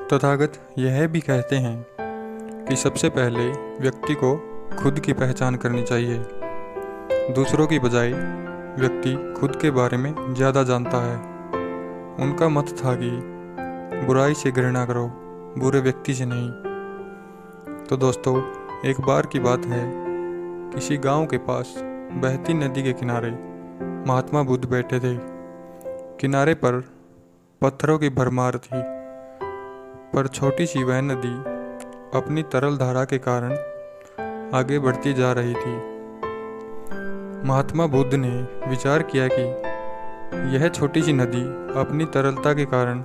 तथागत यह भी कहते हैं कि सबसे पहले व्यक्ति को खुद की पहचान करनी चाहिए। दूसरों की बजाय व्यक्ति खुद के बारे में ज़्यादा जानता है। उनका मत था कि बुराई से घृणा करो, बुरे व्यक्ति से नहीं। तो दोस्तों, एक बार की बात है, किसी गांव के पास बहती नदी के किनारे महात्मा बुद्ध बैठे थे। किनारे पर पत्थरों की भरमार थी, पर छोटी सी वह नदी अपनी तरल धारा के कारण आगे बढ़ती जा रही थी। महात्मा बुद्ध ने विचार किया कि यह छोटी सी नदी अपनी तरलता के कारण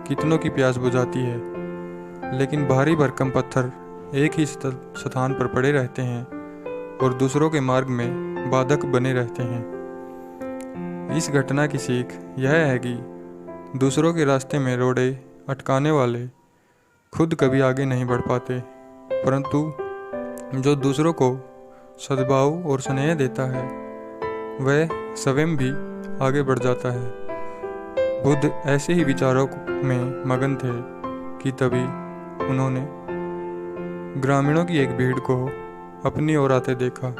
कितनों की प्यास बुझाती है, लेकिन भारी भरकम पत्थर एक ही स्थान पर पड़े रहते हैं और दूसरों के मार्ग में बाधक बने रहते हैं। इस घटना की सीख यह है कि दूसरों के रास्ते में रोड़े अटकाने वाले खुद कभी आगे नहीं बढ़ पाते, परंतु जो दूसरों को सद्भाव और स्नेह देता है वह स्वयं भी आगे बढ़ जाता है। बुद्ध ऐसे ही विचारों में मगन थे कि तभी उन्होंने ग्रामीणों की एक भीड़ को अपनी ओर आते देखा।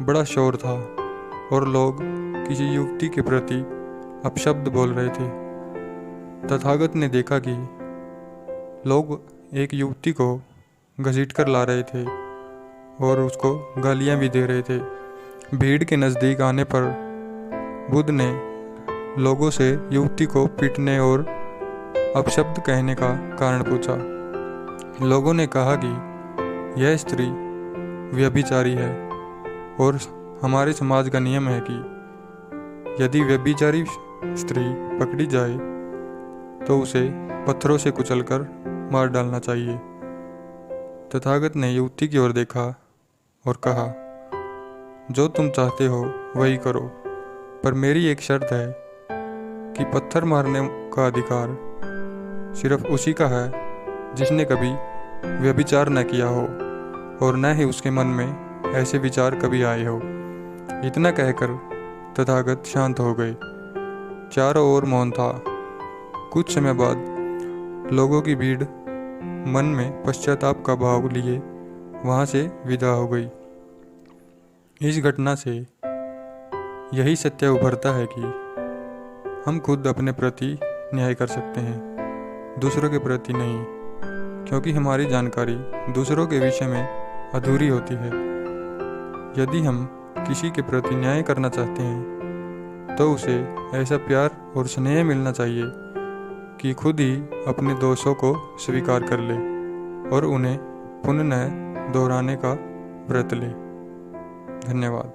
बड़ा शोर था और लोग किसी युवती के प्रति अपशब्द बोल रहे थे। तथागत ने देखा कि लोग एक युवती को घसीटकर ला रहे थे और उसको गालियां भी दे रहे थे। भीड़ के नज़दीक आने पर बुद्ध ने लोगों से युवती को पीटने और अपशब्द कहने का कारण पूछा। लोगों ने कहा कि यह स्त्री व्यभिचारी है और हमारे समाज का नियम है कि यदि व्यभिचारी स्त्री पकड़ी जाए तो उसे पत्थरों से कुचलकर मार डालना चाहिए। तथागत ने युवती की ओर देखा और कहा, जो तुम चाहते हो वही करो, पर मेरी एक शर्त है कि पत्थर मारने का अधिकार सिर्फ उसी का है जिसने कभी व्यभिचार न किया हो और न ही उसके मन में ऐसे विचार कभी आए हो। इतना कहकर तथागत शांत हो गए। चारों ओर मौन था। कुछ समय बाद लोगों की भीड़ मन में पश्चाताप का भाव लिए वहाँ से विदा हो गई। इस घटना से यही सत्य उभरता है कि हम खुद अपने प्रति न्याय कर सकते हैं, दूसरों के प्रति नहीं, क्योंकि हमारी जानकारी दूसरों के विषय में अधूरी होती है। यदि हम किसी के प्रति न्याय करना चाहते हैं तो उसे ऐसा प्यार और स्नेह मिलना चाहिए कि खुद ही अपने दोषों को स्वीकार कर ले और उन्हें पुनः दोहराने का व्रत ले। धन्यवाद।